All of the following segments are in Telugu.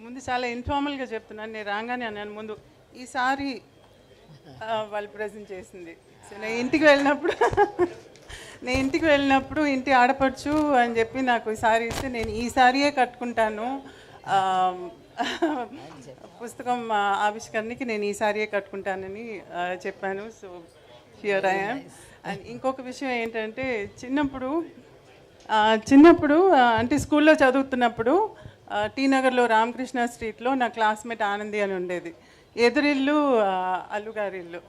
ముందు చాలా ఇన్ఫార్మల్గా చెప్తున్నాను. నేను రాగానే అన్నాను ముందు ఈసారి వాళ్ళు ప్రజెంట్ చేసింది. సో నేను ఇంటికి వెళ్ళినప్పుడు ఇంటి ఆడపడుచు అని చెప్పి నాకు ఈ సారీ ఇస్తే నేను ఈ సారీయే కట్టుకుంటాను, పుస్తకం ఆవిష్కరణకి నేను ఈ సారీయే కట్టుకుంటానని చెప్పాను. So here I am. And ఇంకొక విషయం ఏంటంటే చిన్నప్పుడు అంటే స్కూల్లో చదువుతున్నప్పుడు టీ నగర్లో రామకృష్ణ స్ట్రీట్లో నా క్లాస్మేట్ ఆనంది అని ఉండేది. ఎదురిల్లు అల్లుగారి ఇల్లు.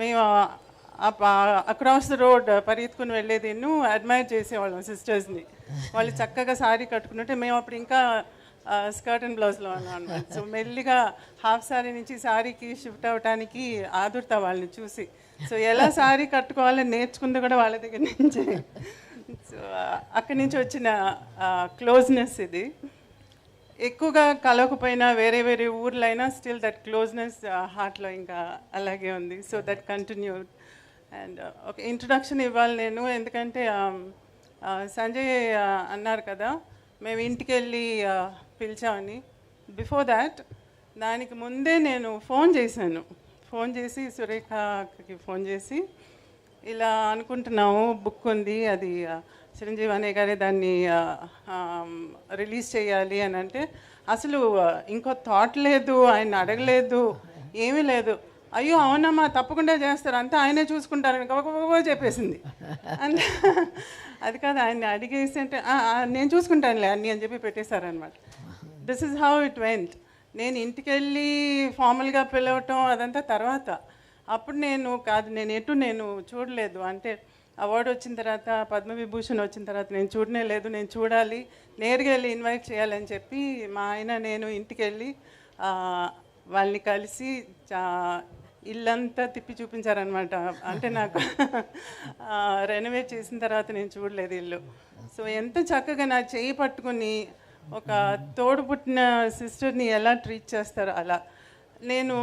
మేము అక్రాస్ ద రోడ్ పరిగెత్తుకుని వెళ్ళేది, అడ్మైర్ చేసేవాళ్ళం సిస్టర్స్ని. వాళ్ళు చక్కగా సారీ కట్టుకుంటుంటే మేము అప్పుడు ఇంకా స్కర్ట్ అండ్ బ్లౌజ్లో ఉన్నాం అనమాట. సో మెల్లిగా హాఫ్ సారీ నుంచి సారీకి షిఫ్ట్ అవ్వడానికి ఆదుర్త వాళ్ళని చూసి. సో ఎలా సారీ కట్టుకోవాలని నేర్చుకుంది కూడా వాళ్ళ దగ్గర నుంచి. సో అక్కడి నుంచి వచ్చిన క్లోజ్నెస్ ఇది. ఎక్కువగా కలవకపోయినా వేరే వేరే ఊర్లైనా స్టిల్ దట్ క్లోజ్నెస్ హార్ట్లో ఇంకా అలాగే ఉంది. So that continued. అండ్ ఒక ఇంట్రొడక్షన్ ఇవ్వాలి నేను, ఎందుకంటే సంజయ్ అన్నారు కదా మేము ఇంటికి వెళ్ళి పిలిచామని. బిఫోర్ దాట్, దానికి ముందే నేను ఫోన్ చేసి సురేఖకి ఫోన్ చేసి ఇలా అనుకుంటున్నాము, బుక్ ఉంది, అది చిరంజీవి అనే గారే దాన్ని రిలీజ్ చేయాలి అని అంటే అసలు ఇంకో థాట్ లేదు, ఆయన అడగలేదు, ఏమీ లేదు. అయ్యో అవునమ్మా తప్పకుండా చేస్తారు, అంతా ఆయనే చూసుకుంటారని గబగబా చెప్పేసింది. అంటే అది కాదు, ఆయన్ని అడిగేసి అంటే నేను చూసుకుంటానులే అన్నీ అని చెప్పి పెట్టేశారనమాట. This is how it went. నేను ఇంటికి వెళ్ళి ఫార్మల్గా పిలవటం అదంతా తర్వాత. అప్పుడు నేను చూడలేదు. అంటే అవార్డు వచ్చిన తర్వాత, పద్మవిభూషణ్ వచ్చిన తర్వాత నేను చూడనే లేదు. నేను చూడాలి, నేరుగా వెళ్ళి ఇన్వైట్ చేయాలని చెప్పి మా ఆయన నేను ఇంటికి వెళ్ళి వాళ్ళని కలిసి ఇల్లంతా తిప్పి చూపించారనమాట. అంటే నాకు రెనోవేట్ చేసిన తర్వాత నేను చూడలేదు ఇల్లు. సో ఎంత చక్కగా నా చేయి పట్టుకుని ఒక తోడు పుట్టిన సిస్టర్ని ఎలా ట్రీట్ చేస్తారో అలా. నేను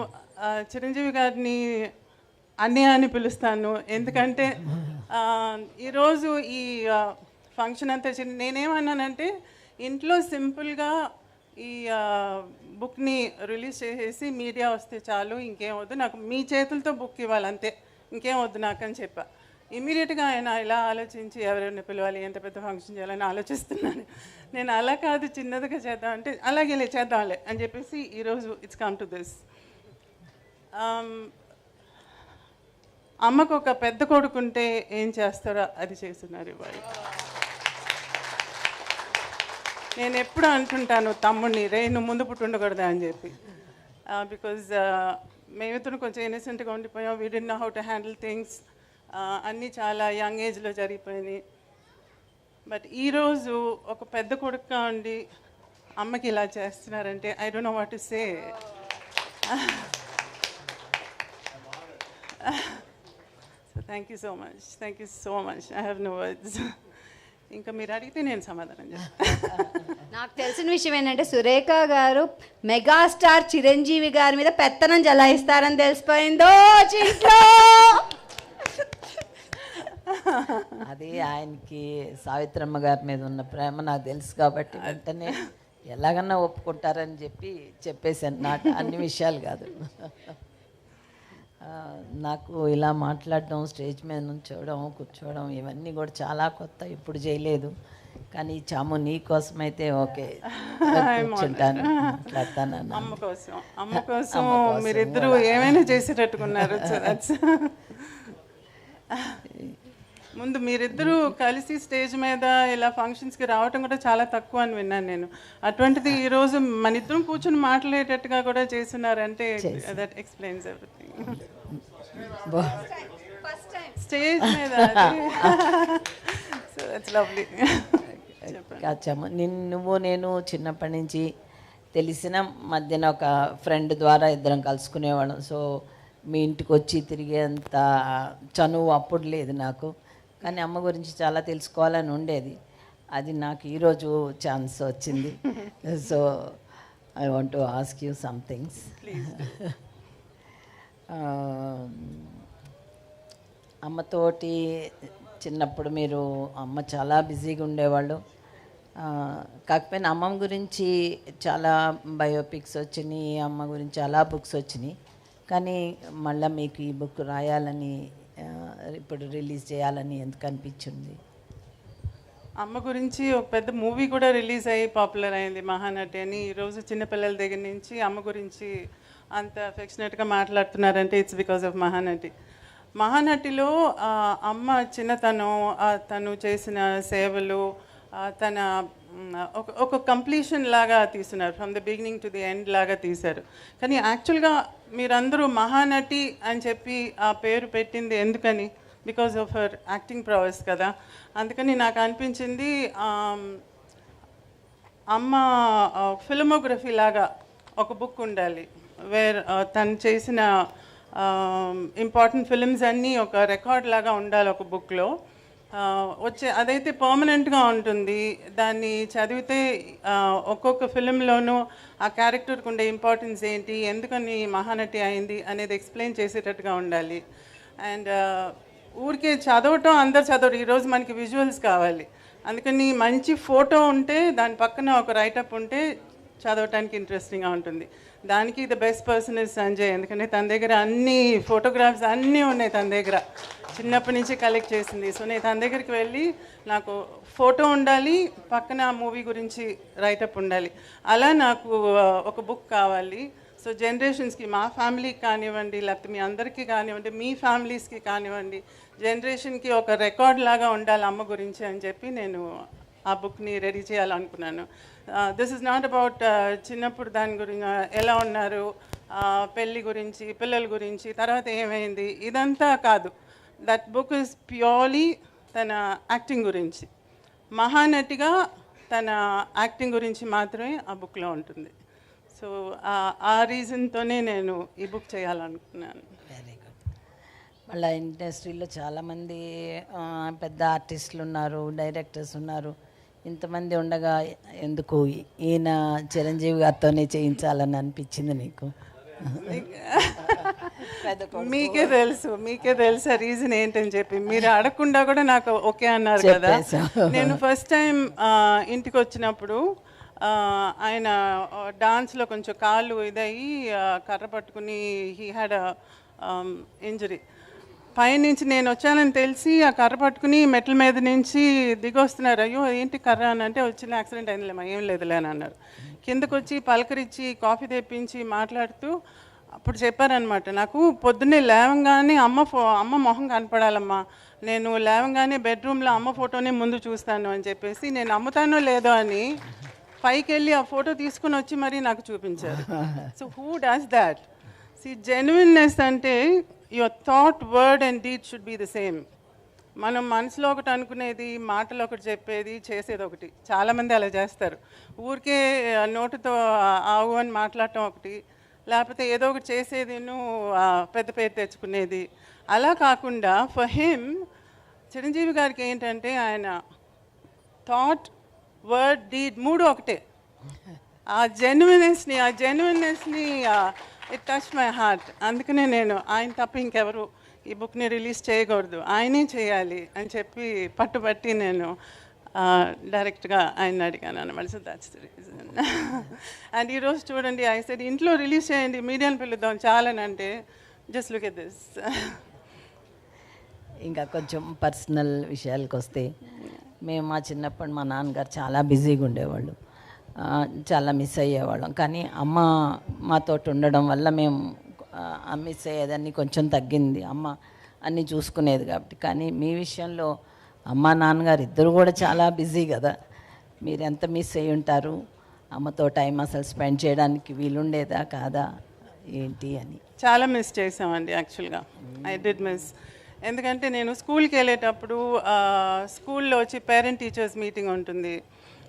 చిరంజీవి గారిని అన్నయ్య అని పిలుస్తాను, ఎందుకంటే ఈరోజు ఈ ఫంక్షన్ అంతా నేనేమన్నానంటే ఇంట్లో సింపుల్గా ఈ బుక్ని రిలీజ్ చేసేసి మీడియా వస్తే చాలు, ఇంకేం వద్దు నాకు, మీ చేతులతో బుక్ ఇవ్వాలి అంతే, ఇంకేం వద్దు నాకు అని చెప్పా. ఇమీడియట్గా ఆయన ఇలా ఆలోచించి ఎవరైనా పిలవాలి, ఎంత పెద్ద ఫంక్షన్ చేయాలని ఆలోచిస్తున్నాను. నేను అలా కాదు, చిన్నదిగా చేద్దాం అంటే అలాగే చేద్దాంలే అని చెప్పేసి ఈరోజు ఇట్స్ కమ్ టు దిస్. అమ్మకు ఒక పెద్ద కొడుకుంటే ఏం చేస్తారో అది చేస్తున్నారు ఇవాళ. నేను ఎప్పుడు అంటుంటాను తమ్ముడిని, నువ్వు ముందు పుట్టుండకూడదా అని చెప్పి. బికాజ్ మేమిద్దరు కొంచెం ఇన్నసెంట్గా ఉండిపోయాం. We did know how to handle things. అన్నీ చాలా యంగ్ ఏజ్లో జరిగిపోయినాయి. బట్ ఈరోజు ఒక పెద్ద కొడుకుగా ఉండి అమ్మకి ఇలా చేస్తున్నారంటే I don't know what to say. So thank you so much. I have no words. ఇంకా మీరు అడిగితే నేను సమాధానం చెప్తాను. నాకు తెలిసిన విషయం ఏంటంటే సురేఖ గారు మెగాస్టార్ చిరంజీవి గారి మీద పెత్తనం జలాయిస్తారని తెలిసిపోయిందో ఇంట్లో. అది ఆయనకి సావిత్రమ్మ గారి మీద ఉన్న ప్రేమ నాకు తెలుసు కాబట్టి వెంటనే ఎలాగన్నా ఒప్పుకుంటారని చెప్పేసాను. నాకు అన్ని విషయాలు కాదు, నాకు ఇలా మాట్లాడడం, స్టేజ్ మీద నుంచోవడం, కూర్చోవడం ఇవన్నీ కూడా చాలా కొత్త, ఇప్పుడు చేయలేదు. కానీ చాము నీ కోసమైతే ఓకే కూర్చుంటాను, మాట్లాడతాను. అమ్మ కోసం మీరిద్దరూ ఏమైనా చేసేటట్టుకున్నారు. ముందు మీరిద్దరూ కలిసి స్టేజ్ మీద ఇలా ఫంక్షన్స్కి రావటం కూడా చాలా తక్కువ అని విన్నాను నేను. అటువంటిది ఈరోజు మన ఇద్దరం కూర్చొని మాట్లాడేటట్టుగా కూడా చేస్తున్నారంటే దట్ ఎక్స్ప్లెయిన్స్ ఎవ్రీథింగ్. స్టేజ్ మీద సో దట్స్ లవ్లీ. కాచమ్మ, నువ్వు నేను చిన్నప్పటి నుంచి తెలిసిన మధ్యన ఒక ఫ్రెండ్ ద్వారా ఇద్దరం కలుసుకునేవాళ్ళం. సో మీ ఇంటికి వచ్చి తిరిగేంత చనువు అప్పుడు లేదు నాకు, కానీ అమ్మ గురించి చాలా తెలుసుకోవాలని ఉండేది. అది నాకు ఈరోజు ఛాన్స్ వచ్చింది. So I want to ask you some things. అమ్మతోటి చిన్నప్పుడు అమ్మ చాలా బిజీగా ఉండేవాళ్ళు. కాకపోయినా అమ్మమ్మ గురించి చాలా బయోపిక్స్ వచ్చినాయి, అమ్మ గురించి చాలా బుక్స్ వచ్చినాయి. కానీ మళ్ళీ మీకు ఈ బుక్ రాయాలని ఇప్పుడు రిలీజ్ చేయాలని ఎందుకు అనిపించింది? అమ్మ గురించి ఒక పెద్ద మూవీ కూడా రిలీజ్ అయ్యి పాపులర్ అయింది, మహానటి అని. ఈరోజు చిన్నపిల్లల దగ్గర నుంచి అమ్మ గురించి అంత అఫెక్షనేట్గా మాట్లాడుతున్నారంటే ఇట్స్ బికాజ్ ఆఫ్ మహానటి. మహానటిలో అమ్మ చిన్నతనం, తను చేసిన సేవలు, తన ఒక కంప్లీషన్ లాగా తీస్తున్నారు, from the beginning to the end లాగా తీశారు. కానీ యాక్చువల్గా మీరందరూ మహానటి అని చెప్పి ఆ పేరు పెట్టింది ఎందుకని? బికాజ్ ఆఫ్ హర్ యాక్టింగ్ ప్రొవెస్ కదా. అందుకని నాకు అనిపించింది అమ్మ ఫిల్మోగ్రఫీ లాగా ఒక బుక్ ఉండాలి, వేర్ తను చేసిన ఇంపార్టెంట్ ఫిల్మ్స్ అన్నీ ఒక రికార్డ్ లాగా ఉండాలి ఒక బుక్లో. అదైతే పర్మనెంట్గా ఉంటుంది. దాన్ని చదివితే ఒక్కొక్క ఫిలింలోనూ ఆ క్యారెక్టర్కి ఉండే ఇంపార్టెన్స్ ఏంటి, ఎందుకని మహానటి అయింది అనేది ఎక్స్ప్లెయిన్ చేసేటట్టుగా ఉండాలి. అండ్ ఊరికే చదవటం అందరు చదవరు, ఈరోజు మనకి విజువల్స్ కావాలి. అందుకని మంచి ఫోటో ఉంటే దాని పక్కన ఒక రైటప్ ఉంటే చదవటానికి ఇంట్రెస్టింగ్గా ఉంటుంది. దానికి the best person is Sanjay, ఎందుకంటే తన దగ్గర అన్ని ఫోటోగ్రాఫ్స్ అన్నీ ఉన్నాయి, తన దగ్గర చిన్నప్పటి నుంచి కలెక్ట్ చేసింది. సో నేను తన దగ్గరికి వెళ్ళి నాకు ఫోటో ఉండాలి, పక్కన మూవీ గురించి రైటప్ ఉండాలి, అలా నాకు ఒక బుక్ కావాలి. సో జనరేషన్స్కి, మా ఫ్యామిలీకి కానివ్వండి, లేకపోతే మీ అందరికీ కానివ్వండి, మీ ఫ్యామిలీస్కి కానివ్వండి, జనరేషన్కి ఒక రికార్డ్ లాగా ఉండాలి అమ్మ గురించి అని చెప్పి నేను ఆ బుక్ని రెడీ చేయాలనుకున్నాను. దిస్ ఇస్ నాట్ అబౌట్ చిన్నప్పుడు దాని గురించి ఎలా ఉన్నారు, పెళ్ళి గురించి, పిల్లల గురించి, తర్వాత ఏమైంది, ఇదంతా కాదు. దట్ బుక్ ఇస్ ప్యూర్లీ తన యాక్టింగ్ గురించి, మహానటిగా తన యాక్టింగ్ గురించి మాత్రమే ఆ బుక్లో ఉంటుంది. సో ఆ రీజన్తోనే నేను ఈ బుక్ చేయాలనుకున్నాను. Very good. మళ్ళీ ఇండస్ట్రీలో చాలామంది పెద్ద ఆర్టిస్టులు ఉన్నారు, డైరెక్టర్స్ ఉన్నారు. ఇంతమంది ఉండగా ఎందుకు ఈయన చిరంజీవి గారితోనే చేయించాలని అనిపించింది నీకు? మీకే తెలుసు ఆ రీజన్ ఏంటని చెప్పి. మీరు అడగకుండా కూడా నాకు ఓకే అన్నారు కదా. నేను ఫస్ట్ టైం ఇంటికి వచ్చినప్పుడు ఆయన డాన్స్లో కొంచెం కాళ్ళు ఇదయ్యి కర్ర పట్టుకుని హీ హ్యాడ్ ఇంజరీ. పైనుంచి నేను వచ్చానని తెలిసి ఆ కర్ర పట్టుకుని మెట్ల మీద నుంచి దిగొస్తున్నారు. అయ్యో ఏంటి కర్ర అని అంటే, వచ్చిన యాక్సిడెంట్ అయిందిలేమా, ఏం లేదులే అని అన్నారు. కిందకు వచ్చి పలకరించి కాఫీ తెప్పించి మాట్లాడుతూ అప్పుడు చెప్పారనమాట, నాకు పొద్దున్నే లేవంగానే అమ్మ మొహం కనపడాలమ్మా, నేను లేవంగానే బెడ్రూమ్లో అమ్మ ఫోటోనే ముందు చూస్తాను అని చెప్పేసి, నేను అమ్ముతానో లేదో అని పైకి వెళ్ళి ఆ ఫోటో తీసుకుని వచ్చి మరీ నాకు చూపించారు. So who does that? See genuineness అంటే your thought, word and deed should be the same. మనం మనసులో ఒకటి అనుకునేది, మాటలో ఒకటి చెప్పేది, చేసేది ఒకటి. చాలామంది అలా చేస్తారు. ఊరికే నోటుతో ఆవు అని మాట్లాడటం ఒకటి, లేకపోతే ఏదో ఒకటి చేసేది పెద్ద పేరు తెచ్చుకునేది. అలా కాకుండా ఫర్ హిమ్, చిరంజీవి గారికి ఏంటంటే ఆయన థాట్, వర్డ్, డీడ్ మూడు ఒకటే. ఆ జెన్యున్నెస్ని ఇట్ టచ్ మై హార్ట్. అందుకనే నేను ఆయన తప్ప ఇంకెవరు ఈ బుక్ని రిలీజ్ చేయకూడదు, ఆయనే చేయాలి అని చెప్పి పట్టుబట్టి నేను డైరెక్ట్గా ఆయన అడిగాను అనమాట. So that's the reason. And ఈరోజు చూడండి, ఐ సెడ్ ఇంట్లో రిలీజ్ చేయండి, మీడియాని పిలుద్దాం చాలనంటే, జస్ట్ లుక్ ఎట్ దిస్. ఇంకా కొంచెం పర్సనల్ విషయాలకు వస్తే, మేము మా చిన్నప్పుడు మా నాన్నగారు చాలా బిజీగా ఉండేవాళ్ళు, చాలా మిస్ అయ్యేవాళ్ళం. కానీ అమ్మ మాతో ఉండడం వల్ల మేము మిస్ అయ్యేదాన్ని కొంచెం తగ్గింది. అమ్మ అన్నీ చూసుకునేది కాబట్టి. కానీ మీ విషయంలో అమ్మ నాన్నగారు ఇద్దరు కూడా చాలా బిజీ కదా, మీరు ఎంత మిస్ అయ్యి ఉంటారు? అమ్మతో టైం అసలు స్పెండ్ చేయడానికి వీలుండేదా కాదా ఏంటి అని? చాలా మిస్ చేసామండి యాక్చువల్గా. I did miss. ఎందుకంటే నేను స్కూల్కి వెళ్ళేటప్పుడు స్కూల్లో వచ్చి పేరెంట్ టీచర్స్ మీటింగ్ ఉంటుంది.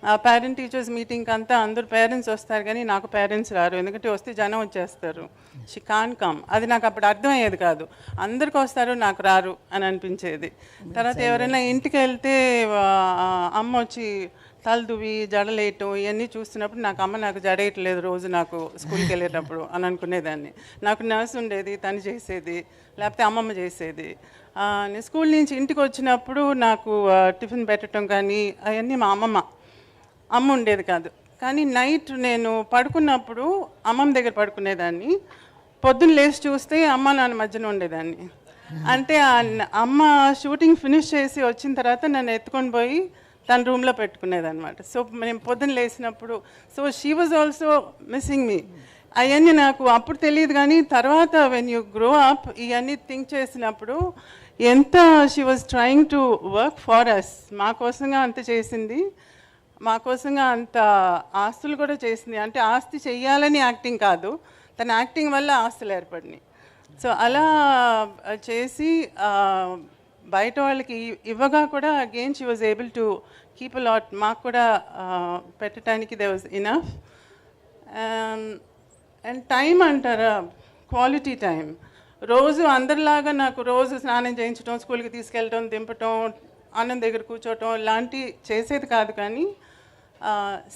ఆ పేరెంట్ టీచర్స్ మీటింగ్కి అంతా అందరూ పేరెంట్స్ వస్తారు, కానీ నాకు పేరెంట్స్ రారు. ఎందుకంటే వస్తే జనం వచ్చేస్తారు, షీ కాన్ కమ్. అది నాకు అప్పుడు అర్థమయ్యేది కాదు. అందరికి వస్తారు, నాకు రారు అని అనిపించేది. తర్వాత ఎవరైనా ఇంటికి వెళ్తే అమ్మ వచ్చి తలదువి జడలేయటం ఇవన్నీ చూస్తున్నప్పుడు నాకు జడేయట్లేదు రోజు నాకు స్కూల్కి వెళ్ళేటప్పుడు అని అనుకునేదాన్ని. నాకు నర్స్ ఉండేది, తను చేసేది, లేకపోతే అమ్మమ్మ చేసేది. నేను స్కూల్ నుంచి ఇంటికి వచ్చినప్పుడు నాకు టిఫిన్ పెట్టడం కానీ అవన్నీ మా అమ్మమ్మ. అమ్మ ఉండేది కాదు. కానీ నైట్ నేను పడుకున్నప్పుడు అమ్మమ్మ దగ్గర పడుకునేదాన్ని, పొద్దున్న లేచి చూస్తే అమ్మ నాన్న మధ్యన ఉండేదాన్ని. అంటే అమ్మ షూటింగ్ ఫినిష్ చేసి వచ్చిన తర్వాత నన్ను ఎత్తుకొని పోయి తన రూమ్లో పెట్టుకునేదన్నమాట. సో నేను పొద్దున్న లేచినప్పుడు so she was also missing me. అవన్నీ నాకు అప్పుడు తెలియదు, కానీ తర్వాత వెన్ యూ గ్రో అప్ ఇవన్నీ థింక్ చేసినప్పుడు ఎంత she was trying to work for us. మా కోసంగా అంత చేసింది, మా కోసంగా అంత ఆస్తులు కూడా చేసింది. అంటే ఆస్తి చెయ్యాలని యాక్టింగ్ కాదు, తన యాక్టింగ్ వల్ల ఆస్తులు ఏర్పడినాయి. సో అలా చేసి బయట వాళ్ళకి ఇవ్వగా కూడా again she was able to keep a lot. మాకు కూడా పెట్టడానికి they was enough. And time అంటారా, క్వాలిటీ టైం. రోజు అందరిలాగా నాకు రోజు స్నానం చేయించడం, స్కూల్కి తీసుకెళ్ళటం, దింపటం, అన్నం దగ్గర కూర్చోవటం లాంటి చేసేది కాదు. కానీ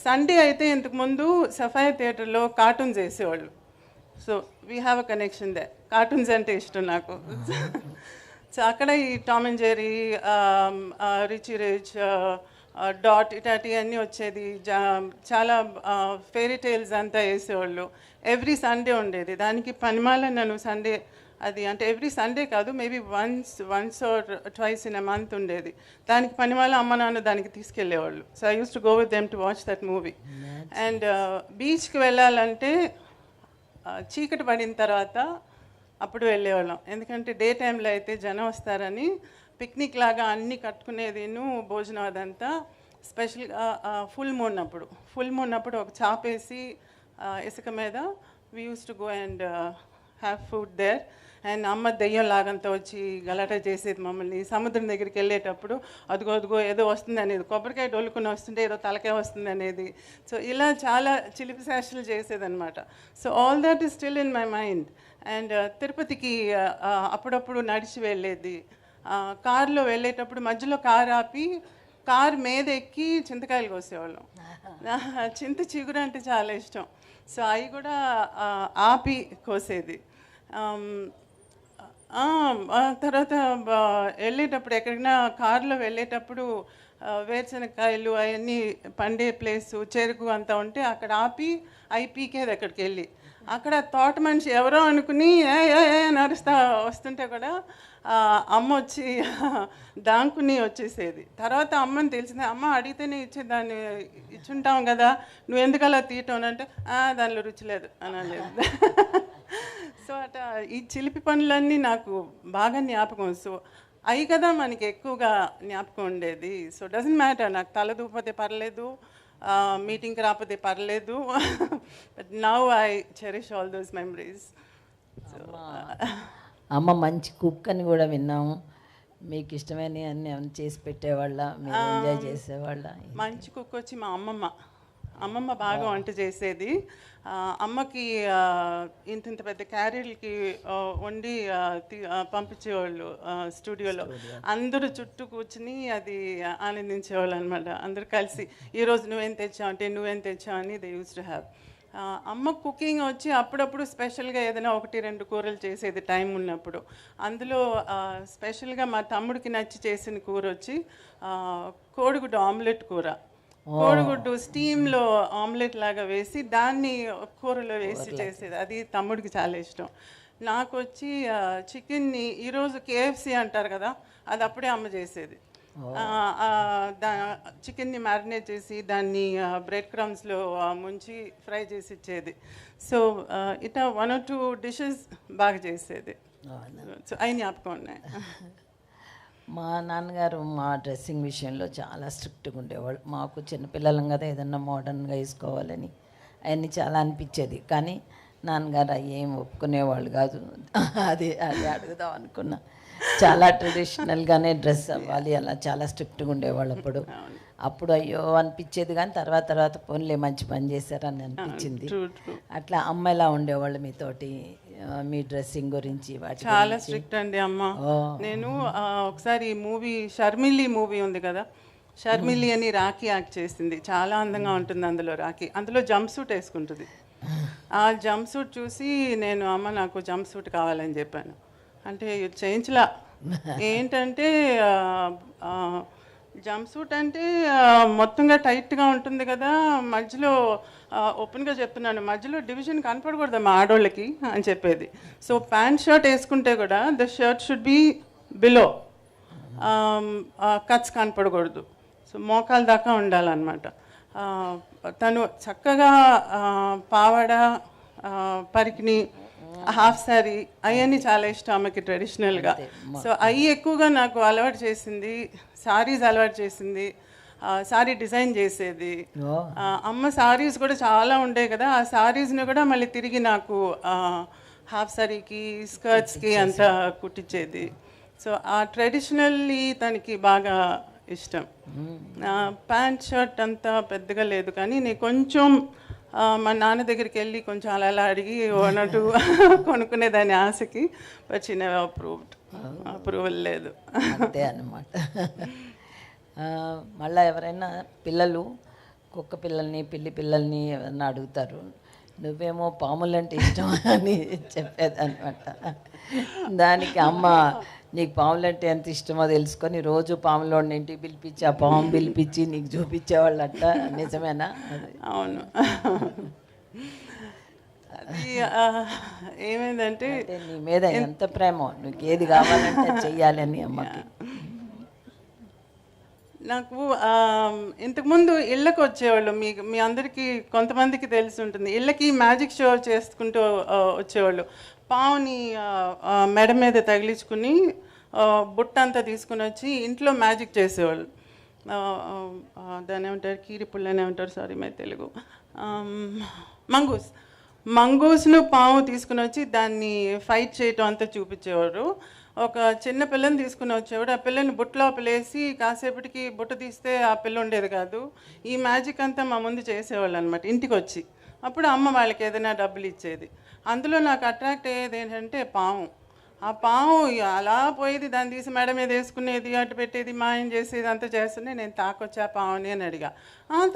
సండే అయితే ఇంతకుముందు సఫాయా థియేటర్లో కార్టూన్స్ వేసేవాళ్ళు. So we have a connection there. Cartoons అంటే ఇష్టం నాకు. సో అక్కడ ఈ Tom and Jerry, Richie Rich, డాట్ ఇటాటివన్నీ వచ్చేది. చాలా ఫెయిరీ టైల్స్ అంతా వేసేవాళ్ళు. ఎవ్రీ సండే ఉండేది. దానికి పనిమాల నన్ను సండే, అది అంటే ఎవ్రీ సండే కాదు, maybe once or twice in a month ఉండేది. దానికి పనిమాల అమ్మ నాన్న దానికి తీసుకెళ్ళేవాళ్ళు. So I use to go with them to watch that movie. And బీచ్కి వెళ్ళాలంటే చీకటి పడిన తర్వాత అప్పుడు వెళ్ళేవాళ్ళం. ఎందుకంటే డే టైంలో అయితే జనం వస్తారని పిక్నిక్ లాగా అన్నీ కట్టుకునేదిను, భోజనం అదంతా. స్పెషల్గా ఫుల్ మూన్ అప్పుడు ఒక చాపేసి ఇసుక మీద we use to go and have food there. And అమ్మ దెయ్యం లాగంతా వచ్చి గలాటా చేసేది మమ్మల్ని. సముద్రం దగ్గరికి వెళ్ళేటప్పుడు అదిగో ఏదో వస్తుంది అనేది, కొబ్బరికాయ డొల్లుకుని వస్తుంటే ఏదో తలకాయ వస్తుంది అనేది. సో ఇలా చాలా చిలిపి శాస్త్రాలు చేసేదన్నమాట. So all that is still in my mind. And తిరుపతికి అప్పుడప్పుడు నడిచి వెళ్ళేది. కారులో వెళ్ళేటప్పుడు మధ్యలో కారు ఆపి కారు మీద ఎక్కి చింతకాయలు కోసేవాళ్ళం. చింత చిగురు అంటే చాలా ఇష్టం. సో అవి కూడా ఆపి కోసేది. తర్వాత వెళ్ళేటప్పుడు ఎక్కడికైనా కారులో వెళ్ళేటప్పుడు వేరుశనగకాయలు అవన్నీ పండే ప్లేసు, చెరుకు అంతా ఉంటే అక్కడ ఆపి అవి పీకేది. అక్కడికి వెళ్ళి అక్కడ తోట మనిషి ఎవరో అనుకుని నడుస్తా వస్తుంటే కూడా అమ్మ వచ్చి దాంకుని వచ్చేసేది. తర్వాత అమ్మని తెలిసింది, అమ్మ అడిగితేనే ఇచ్చేదాన్ని, ఇచ్చుంటాం కదా, నువ్వు ఎందుకు అలా తీయటం అంటే దానిలో రుచి లేదు అనలేదు. సో అట్లా ఈ చిలిపి పనులన్నీ నాకు బాగా జ్ఞాపకం. సో అవి కదా మనకి ఎక్కువగా జ్ఞాపకం ఉండేది. సో డజంట్ మ్యాటర్, నాకు తల దూపతే పర్లేదు, మీటింగ్కి రాకపోతే పర్లేదు, but now I cherish all those memories. So అమ్మ మంచి కుక్ అని కూడా విన్నాము. మీకు ఇష్టమైన అన్ని చేసి పెట్టేవాళ్ళ, మీరు ఎంజాయ్ చేసేవాళ్ళ? మంచి కుక్ వచ్చి మా అమ్మమ్మ బాగా వంట చేసేది. అమ్మకి ఇంత పెద్ద క్యారీర్లకి వండి పంపించేవాళ్ళు స్టూడియోలో. అందరూ చుట్టూ కూర్చుని అది ఆనందించేవాళ్ళు అనమాట. అందరూ కలిసి ఈరోజు నువ్వేం తెచ్చావు అంటే నువ్వేం తెచ్చావు అని దే యూస్ టు హ్యావ్. అమ్మ కుకింగ్ వచ్చి అప్పుడప్పుడు స్పెషల్గా ఏదైనా 1-2 కూరలు చేసేది టైం ఉన్నప్పుడు. అందులో స్పెషల్గా మా తమ్ముడికి నచ్చి చేసిన కూర వచ్చి కోడిగుడ్డు ఆమ్లెట్ కూర. కోడిగుడ్డు స్టీమ్లో ఆమ్లెట్ లాగా వేసి దాన్ని కూరలో వేసి చేసేది. అది తమ్ముడికి చాలా ఇష్టం. నాకు వచ్చి చికెన్ని ఈరోజు KFC అంటారు కదా, అది అప్పుడే అమ్మ చేసేది. చికెన్ని మ్యారినేట్ చేసి దాన్ని బ్రెడ్ క్రమ్స్లో ముంచి ఫ్రై చేసి ఇచ్చేది. సో ఇట్లా 1 or 2 డిషెస్ బాగా చేసేది. సో అవి జ్ఞాపకం ఉన్నాయి. మా నాన్నగారు మా డ్రెస్సింగ్ విషయంలో చాలా స్ట్రిక్ట్గా ఉండేవాళ్ళు. మాకు చిన్నపిల్లలం కదా, ఏదన్నా మోడర్న్గా వేసుకోవాలని అవన్నీ చాలా అనిపించేది. కానీ నాన్నగారు అవి ఏం ఒప్పుకునేవాళ్ళు కాదు. అది అడుగుదాం అనుకున్నా. చాలా ట్రెడిషనల్గానే డ్రెస్ అవ్వాలి, అలా చాలా స్ట్రిక్ట్గా ఉండేవాళ్ళు. అప్పుడు అయ్యో అనిపించేది, కానీ తర్వాత పోన్లే మంచి పని చేశారని అనిపించింది. అట్లా అమ్మ ఎలా ఉండేవాళ్ళు మీతోటి, మీ డ్రెస్సింగ్ గురించి? చాలా స్ట్రిక్ట్ అండి అమ్మ. నేను ఒకసారి మూవీ షర్మిలి మూవీ ఉంది కదా, షర్మిలి అని రాఖీ యాక్ట్ చేసింది. చాలా అందంగా ఉంటుంది అందులో రాఖీ. అందులో జంప్ సూట్ వేసుకుంటుంది. ఆ జంప్ సూట్ చూసి నేను అమ్మ నాకు జంప్ సూట్ కావాలని చెప్పాను. అంటే చేయించలా. ఏంటంటే జంప్ సూట్ అంటే మొత్తంగా టైట్గా ఉంటుంది కదా, మధ్యలో ఓపెన్గా చెప్తున్నాను, మధ్యలో డివిజన్ కనపడకూడదు మా ఆడోళ్ళకి అని చెప్పేది. సో ప్యాంట్ షర్ట్ వేసుకుంటే కూడా the shirt should be below, cuts కనపడకూడదు. సో మోకాల దాకా ఉండాలన్నమాట. తను చక్కగా పావడ, పరికిణి, హాఫ్ శారీ అవన్నీ చాలా ఇష్టం ఆమెకి ట్రెడిషనల్గా. సో అవి ఎక్కువగా నాకు అలవాటు చేసింది, సారీస్ అలవాటు చేసింది, సారీ డిజైన్ చేసేది. అమ్మ సారీస్ కూడా చాలా ఉండేవి కదా, ఆ సారీస్ని కూడా మళ్ళీ తిరిగి నాకు హాఫ్ శారీకి, స్కర్ట్స్కి అంతా కుట్టించేది. సో ఆ ట్రెడిషనల్లీ తనకి బాగా ఇష్టం. ప్యాంట్ షర్ట్ అంతా పెద్దగా లేదు, కానీ నేను కొంచెం మా నాన్న దగ్గరికి వెళ్ళి కొంచెం అలా అలా అడిగి అన్నట్టు కొనుక్కునేదాన్ని ఆశకి. బట్ షీ నెవర్ అప్రూవల్ లేదు. అంతే అన్నమాట. మళ్ళీ ఎవరైనా పిల్లలు కుక్క పిల్లల్ని, పిల్లి పిల్లల్ని ఎవరన్నా అడుగుతారు, నువ్వేమో పాములంటే ఇష్టం అని చెప్పేదన్నమాట. దానికి అమ్మ నీకు పాములంటే ఎంత ఇష్టమో తెలుసుకొని రోజు పాములోని ఇంటికి పిలిపించి ఆ పాము పిలిపించి నీకు చూపించేవాళ్ళంట. నిజమేనా? అవును. అది ఏమైందంటే నీ మీద ఎంత ప్రేమ, నీకు ఏది కావాలంటే చెయ్యాలని అమ్మకి. నాకు ఇంతకుముందు ఇళ్ళకి వచ్చేవాళ్ళు, మీ అందరికీ కొంతమందికి తెలిసి ఉంటుంది, ఇళ్ళకి మ్యాజిక్ షో చేసుకుంటూ వచ్చేవాళ్ళు. పావుని మెడ మీద తగిలించుకుని బుట్ట అంతా తీసుకుని వచ్చి ఇంట్లో మ్యాజిక్ చేసేవాళ్ళు. దాన్ని ఏమంటారు, కీరిపుళ్ళని ఏమంటారు, సారీ మై తెలుగు, మంగూస్ను పాము తీసుకుని వచ్చి దాన్ని ఫైట్ చేయటం అంతా చూపించేవారు. ఒక చిన్న పిల్లని తీసుకుని వచ్చేవాడు, ఆ పిల్లని బుట్టలోపలేసి కాసేపటికి బుట్ట తీస్తే ఆ పిల్ల ఉండేది కాదు. ఈ మ్యాజిక్ అంతా మా ముందు చేసేవాళ్ళు అనమాట ఇంటికి వచ్చి. అప్పుడు అమ్మ వాళ్ళకి ఏదైనా డబ్బులు ఇచ్చేది. అందులో నాకు అట్రాక్ట్ అయ్యేది ఏంటంటే పాము. ఆ పాము అలా పోయేది, దాన్ని తీసి మేడ మీద వేసుకునేది, అటు పెట్టేది, మాయం చేసేది అంతా చేస్తుంటే నేను తాకొచ్చా పావుని అని అడిగా.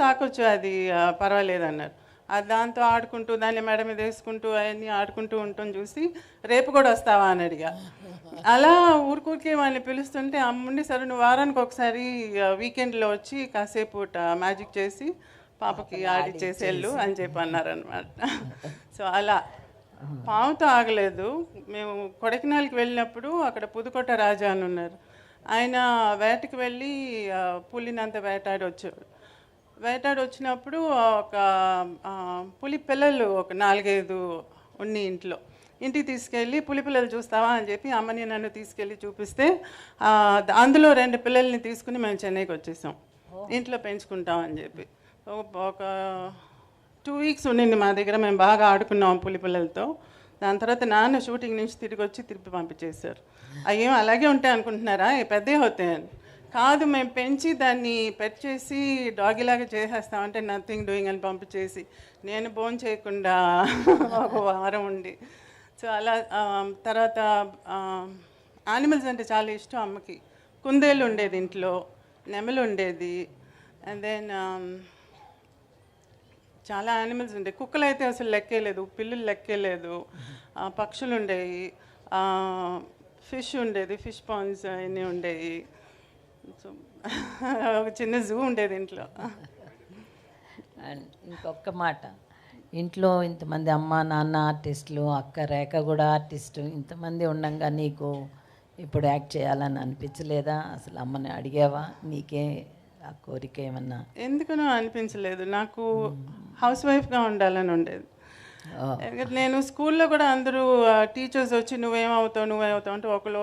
తాకొచ్చు, అది పర్వాలేదు అన్నారు. అది దాంతో ఆడుకుంటూ దాన్ని మేడ మీద వేసుకుంటూ అవన్నీ ఆడుకుంటూ ఉంటాం చూసి రేపు కూడా వస్తావా అని అడిగా. అలా ఊరికే వాళ్ళని పిలుస్తుంటే అమ్ముండి సరే నువ్వు వారానికి ఒకసారి వీకెండ్లో వచ్చి కాసేపు మ్యాజిక్ చేసి పాపకి ఆడిచ్చేసి వెళ్ళు అని చెప్పి అన్నారనమాట. సో అలా పాముతో ఆగలేదు. మేము కొడైకెనాల్కి వెళ్ళినప్పుడు అక్కడ పుదుకోట రాజా అని ఉన్నారు, ఆయన వేటకి వెళ్ళి పులినంత వేటాడి వచ్చేవాడు. వేటాడి వచ్చినప్పుడు ఒక పులి పిల్లలు ఒక 4-5 ఉన్ని ఇంటికి తీసుకెళ్ళి పులి పిల్లలు చూస్తావా అని చెప్పి అమ్మని నన్ను తీసుకెళ్ళి చూపిస్తే అందులో 2 పిల్లల్ని తీసుకుని మేము చెన్నైకి వచ్చేసాం, ఇంట్లో పెంచుకుంటాం అని చెప్పి. ఒక 2 వీక్స్ ఉండింది మా దగ్గర, మేము బాగా ఆడుకున్నాం పులి పిల్లలతో. దాని తర్వాత నాన్న షూటింగ్ నుంచి తిరిగి వచ్చి తిరిగి పంపించేశారు. అయ్యేం అలాగే ఉంటాయి అనుకుంటున్నారా, పెద్దవి అవుతాయని. కాదు, మేము పెంచి దాన్ని పెట్ చేసి డాగిలాగా చేసేస్తామంటే నథింగ్ డూయింగ్ అని పంపించేసి నేను భోజనం చేయకుండా ఒక వారం ఉండి. సో అలా తర్వాత యానిమల్స్ అంటే చాలా ఇష్టం అమ్మకి. కుందేళ్ళు ఉండేది ఇంట్లో, నెమలు ఉండేది, అండ్ దెన్ చాలా యానిమల్స్ ఉండేవి. కుక్కలు అయితే అసలు లెక్కేలేదు, పిల్లులు లెక్కేలేదు, పక్షులు ఉండేవి, ఫిష్ ఉండేది, ఫిష్ పాండ్స్ అవన్నీ ఉండేవి. సో ఒక చిన్న జూ ఉండేది ఇంట్లో. అండ్ ఇంకొక మాట, ఇంట్లో ఇంతమంది అమ్మ నాన్న ఆర్టిస్టులు, అక్క రేఖ కూడా ఆర్టిస్టు, ఇంతమంది ఉండగా నీకు ఇప్పుడు యాక్ట్ చేయాలని అనిపించలేదా? అసలు అమ్మని అడిగావా? నీకే ఆ కోరిక ఏమన్నా? ఎందుకనో అనిపించలేదు, నాకు హౌస్ వైఫ్గా ఉండాలని ఉండేది. నేను స్కూల్లో కూడా అందరూ టీచర్స్ వచ్చి నువ్వేమవుతావు అంటే ఒకళ్ళు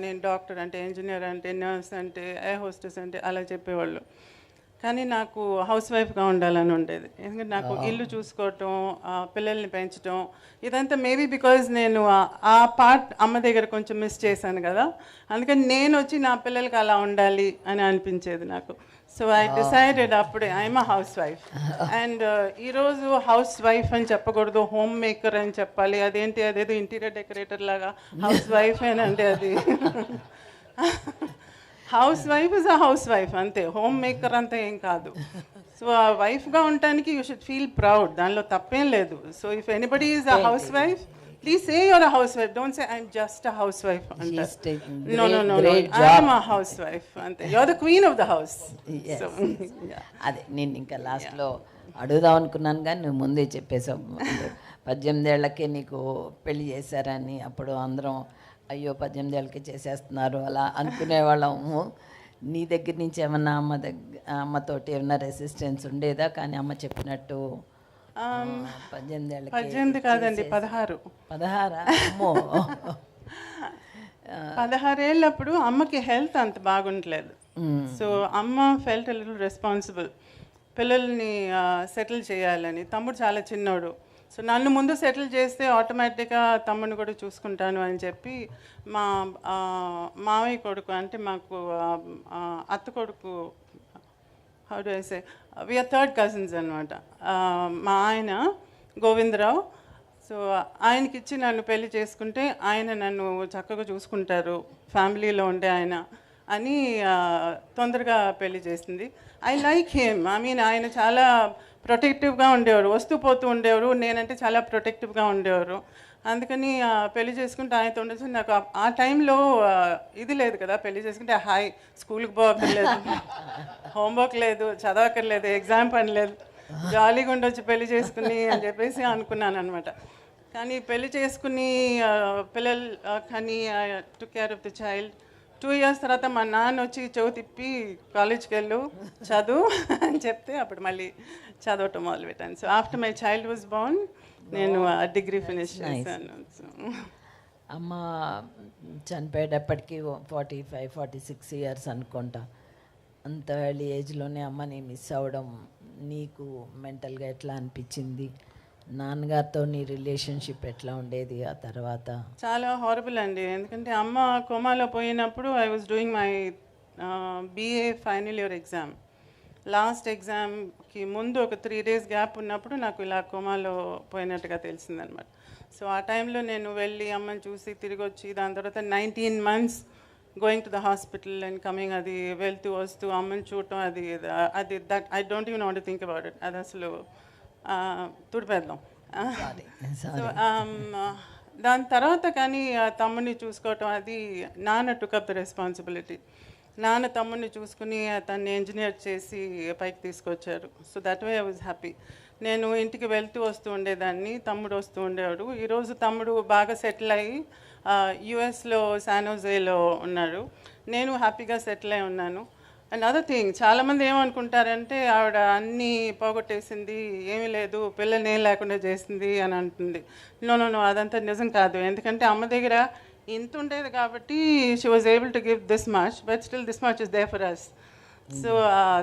నేను డాక్టర్ అంటే, ఇంజనీర్ అంటే, నర్స్ అంటే, ఎయిర్ హోస్టెస్ అంటే అలా చెప్పేవాళ్ళు. కానీ నాకు హౌస్ వైఫ్గా ఉండాలని ఉండేది. ఎందుకంటే నాకు ఇల్లు చూసుకోవటం, పిల్లల్ని పెంచడం ఇదంతా మేబీ బికాజ్ నేను ఆ పార్ట్ అమ్మ దగ్గర కొంచెం మిస్ చేశాను కదా, అందుకని నేను వచ్చి నా పిల్లలకి అలా ఉండాలి అని అనిపించేది నాకు. సో ఐ డిసైడెడ్ అప్పుడే I'm a house wife. And ఈరోజు హౌస్ వైఫ్ అని చెప్పకూడదు, హోమ్ మేకర్ అని చెప్పాలి. అదేంటి, అదేదో ఇంటీరియర్ డెకరేటర్ లాగా హౌస్ వైఫ్ అంటే అది house wife is a housewife అంతే, హోమ్ మేకర్ అంతా ఏం కాదు. సో ఆ వైఫ్గా ఉండటానికి యూ షుడ్ ఫీల్ ప్రౌడ్, దానిలో తప్పేం లేదు. So if anybody is a housewife please say you're a housewife, don't say I'm just a housewife She's taking no no no great I'm a housewife అంతే. You're the queen of the house. Yes. అదే నేను ఇంకా లాస్ట్లో అడుగుదాం అనుకున్నాను కానీ నువ్వు ముందే చెప్పేసావు. 18 ఏళ్ళకే నీకు పెళ్లి చేశారని. అప్పుడు అందరం అయ్యో 18 ఏళ్ళకే చేసేస్తున్నారు అలా అనుకునేవాళ్ళము. నీ దగ్గర నుంచి ఏమన్నా అమ్మతోటి ఏమన్నా రెసిస్టెన్స్ ఉండేదా? కానీ అమ్మ చెప్పినట్టు 18 ఏళ్ళకి 18 కాదండి, 16. 16? అమ్మో. 16 ఏళ్ళప్పుడు అమ్మకి హెల్త్ అంత బాగుండలేదు. సో అమ్మ ఫెల్ట్ లిటిల్ రెస్పాన్సిబుల్ పిల్లల్ని సెటిల్ చేయాలని. తమ్ముడు చాలా చిన్నోడు. సో నన్ను ముందు సెటిల్ చేస్తే ఆటోమేటిక్గా తమ్ముడిని కూడా చూసుకుంటాను అని చెప్పి మా మావయ్య కొడుకు, అంటే మాకు అత్త కొడుకు, how do I say, we are third cousins అనమాట, మా ఆయన గోవిందరావు. సో ఆయనకి ఇచ్చి నన్ను పెళ్లి చేసుకుంటే ఆయన నన్ను చక్కగా చూసుకుంటారు, ఫ్యామిలీలో ఉండే ఆయన అని తొందరగా పెళ్లి చేసింది. I like him. I mean ఆయన చాలా ప్రొటెక్టివ్గా ఉండేవారు, వస్తూ పోతూ ఉండేవారు. నేనంటే చాలా ప్రొటెక్టివ్గా ఉండేవారు. అందుకని పెళ్లి చేసుకుంటే ఆయనతో ఉండొచ్చు. నాకు ఆ టైంలో ఇది లేదు కదా, పెళ్లి చేసుకుంటే హాయ్ స్కూల్కి పోవక్కర్లేదు, హోంవర్క్ లేదు, చదవక్కర్లేదు, ఎగ్జామ్ పని లేదు, జాలీగా ఉండొచ్చు పెళ్లి చేసుకుని అని చెప్పేసి అనుకున్నాను అనమాట. కానీ పెళ్లి చేసుకుని పిల్లలు కానీ took care of the child. 2 years తర్వాత మా నాన్న వచ్చి చెవి తిప్పి కాలేజ్కి వెళ్ళు చదువు అని చెప్తే అప్పుడు మళ్ళీ చదవటం మొదలుపెట్టాను. So after my child was Born నేను డిగ్రీ ఫినిష్ చేశాను. అమ్మ చనిపోయేటప్పటికి 45-46 years అనుకుంటా. అంత ఎర్లీ ఏజ్లోనే అమ్మని మిస్ అవ్వడం నీకు మెంటల్గా ఎట్లా అనిపించింది? నాన్నగారితో నీ రిలేషన్షిప్ ఎట్లా ఉండేది ఆ తర్వాత? చాలా హారబుల్ అండి. ఎందుకంటే అమ్మ కోమాలో పోయినప్పుడు I was doing my BA final year exam. Last ఎగ్జామ్కి ముందు ఒక 3 days గ్యాప్ ఉన్నప్పుడు నాకు ఇలా కోమాలో పోయినట్టుగా తెలిసిందనమాట. సో ఆ టైంలో నేను వెళ్ళి అమ్మని చూసి తిరిగి వచ్చి దాని తర్వాత 19 months going to the hospital and coming, అది వెళ్తూ వస్తూ అమ్మని చూడటం, అది that I don't even want to think about it. అది అసలు తుడిపేద్దాం. సో దాని తర్వాత కానీ తమ్ముడిని చూసుకోవటం, అది నాన్న టుక్ అప్ ద రెస్పాన్సిబిలిటీ. నాన్న తమ్ముడిని చూసుకుని తన్ని ఇంజనీర్ చేసి పైకి తీసుకొచ్చారు. So that way I was happy. నేను ఇంటికి వెళ్తూ వస్తూ ఉండేదాన్ని, తమ్ముడు వస్తూ ఉండేవాడు. ఈరోజు తమ్ముడు బాగా సెటిల్ అయ్యి యుఎస్లో శానోజేలో ఉన్నాడు. నేను హ్యాపీగా సెటిల్ అయి ఉన్నాను. అండ్ అదర్ థింగ్, చాలామంది ఏమనుకుంటారంటే ఆవిడ అన్నీ పోగొట్టేసింది, ఏమీ లేదు, పిల్లల్ని ఏం లేకుండా చేసింది అని అంటుంది. నో నో నో, అదంతా నిజం కాదు. ఎందుకంటే అమ్మ దగ్గర ఇంత ఉండేది కాబట్టి she was able to give this much, but still this much is there for us. So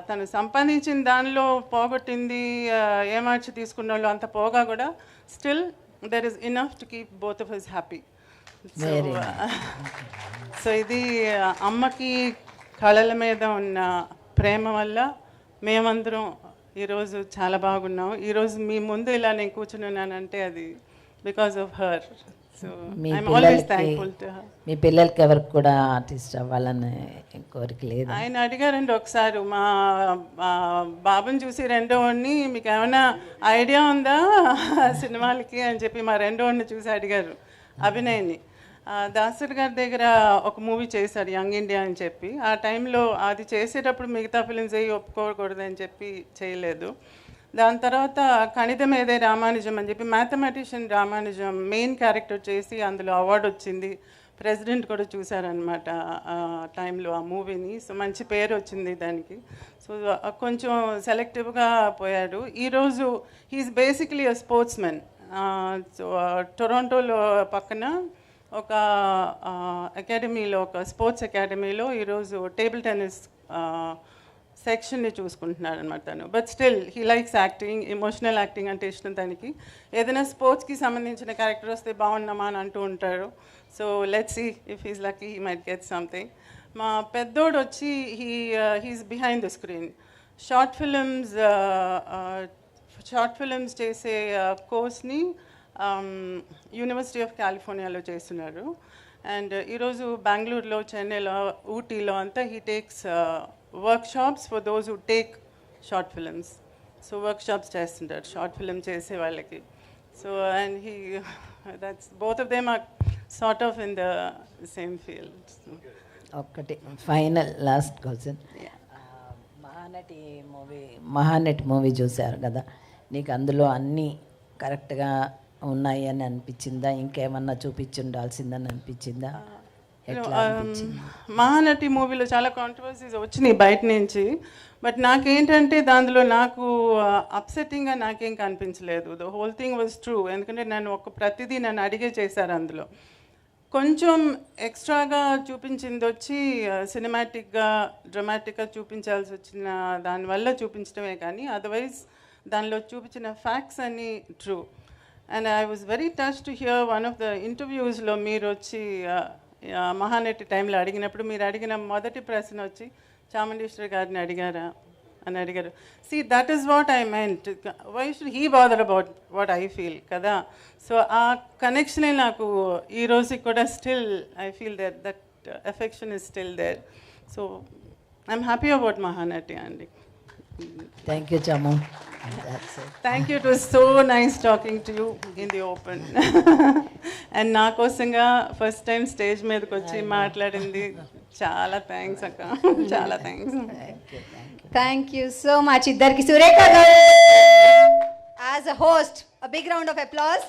తను సంపాదించిన దానిలో పోగొట్టింది, ఏమార్చి తీసుకున్న వాళ్ళు అంత పోగా కూడా still there is enough to keep both of us happy. So ఇది అమ్మకి కళల మీద ఉన్న ప్రేమ వల్ల మేమందరం ఈరోజు చాలా బాగున్నాం. ఈరోజు మీ ముందు ఇలా నేను కూర్చుని ఉన్నానంటే అది because of her. So I'm always thankful to her. మీ పిల్లలకి ఎవరికి కూడా ఆర్టిస్ట్ అవ్వాలని కోరిక లేదు? ఆయన అడిగారండి ఒకసారి, మా బాబుని చూసి రెండో వాడిని, మీకు ఏమైనా ఐడియా ఉందా సినిమాలకి అని చెప్పి మా రెండో వాడిని చూసి అడిగారు, అభినయ్ని. దాసరి గారి దగ్గర ఒక మూవీ చేశారు యంగ్ ఇండియా అని చెప్పి. ఆ టైంలో అది చేసేటప్పుడు మిగతా ఫిలిమ్స్ అయ్యి ఒప్పుకోకూడదని చెప్పి చేయలేదు. దాని తర్వాత కణితం ఏదే రామానుజం అని చెప్పి మ్యాథమెటిషియన్ రామానుజం మెయిన్ క్యారెక్టర్ చేసి అందులో అవార్డు వచ్చింది. ప్రెసిడెంట్ కూడా చూశారనమాట ఆ టైంలో ఆ మూవీని. సో మంచి పేరు వచ్చింది దానికి. సో కొంచెం సెలెక్టివ్గా పోయాడు. ఈరోజు he is basically a sportsman. So టొరంటోలో పక్కన ఒక అకాడమీలో, ఒక స్పోర్ట్స్ అకాడమీలో ఈరోజు టేబుల్ టెన్నిస్ సెక్షన్ని చూసుకుంటున్నాడు అనమాట తను. But still he likes acting, emotional acting అంటే ఇష్టం తనకి. ఏదైనా స్పోర్ట్స్కి సంబంధించిన క్యారెక్టర్ వస్తే బాగున్నామా అని అంటూ ఉంటారు. So let's see if he's lucky he might get something. మా పెద్దోడు వచ్చి he's behind the screen. Short films చేసే కోర్స్ని యూనివర్సిటీ ఆఫ్ కాలిఫోర్నియాలో చేస్తున్నారు. అండ్ ఈరోజు బెంగళూరులో, చెన్నైలో, ఊటీలో అంతా he takes workshops for those who take short films. So workshops చేస్తుంటారు షార్ట్ ఫిలిం చేసే వాళ్ళకి. So, and he, that's, both of them are sort of in the same field. So. ఒక్కటి final last question, Mahanati movie చూశారు కదా, నీకు అందులో అన్నీ కరెక్ట్గా ఉన్నాయి అని అనిపించిందా, ఇంకేమన్నా చూపించి ఉండాల్సిందని అనిపించిందా, ఎట్లా అనిపించింది? మహానటి మూవీలో చాలా కాంట్రవర్సీస్ వచ్చినాయి బయట నుంచి, బట్ నాకేంటంటే దానిలో నాకు అప్సెట్టింగ్గా నాకేం కనిపించలేదు. The whole thing was true. ఎందుకంటే నన్ను ప్రతిదీ నన్ను అడిగే చేశారు. అందులో కొంచెం ఎక్స్ట్రాగా చూపించింది వచ్చి సినిమాటిక్గా డ్రమాటిక్గా చూపించాల్సి వచ్చిన దానివల్ల చూపించడమే, కానీ అదర్వైజ్ దానిలో చూపించిన ఫ్యాక్ట్స్ అన్నీ true. And I was very touch to hear one of the ఇంటర్వ్యూస్లో మీరు వచ్చి మహానటి టైంలో అడిగినప్పుడు మీరు అడిగిన మొదటి ప్రశ్న వచ్చి చాముండేశ్వరి గారిని అడిగారా అని అడిగారు. See, that is what I meant. Why should he bother about what I feel కదా? సో ఆ కనెక్షనే నాకు ఈ రోజుకి కూడా still I feel that affection is still there. So I'm happy about Mahanati అండి. థ్యాంక్ యూ చాము. Thank you. It was so nice talking to you in the open. And నా కోసంగా ఫస్ట్ టైం స్టేజ్ మీదకి వచ్చి మాట్లాడింది చాలా థ్యాంక్స్ అక్క, చాలా thanks. Thank you so much ఇద్దరికి. సురేఖ గారు as a host, a big round of applause.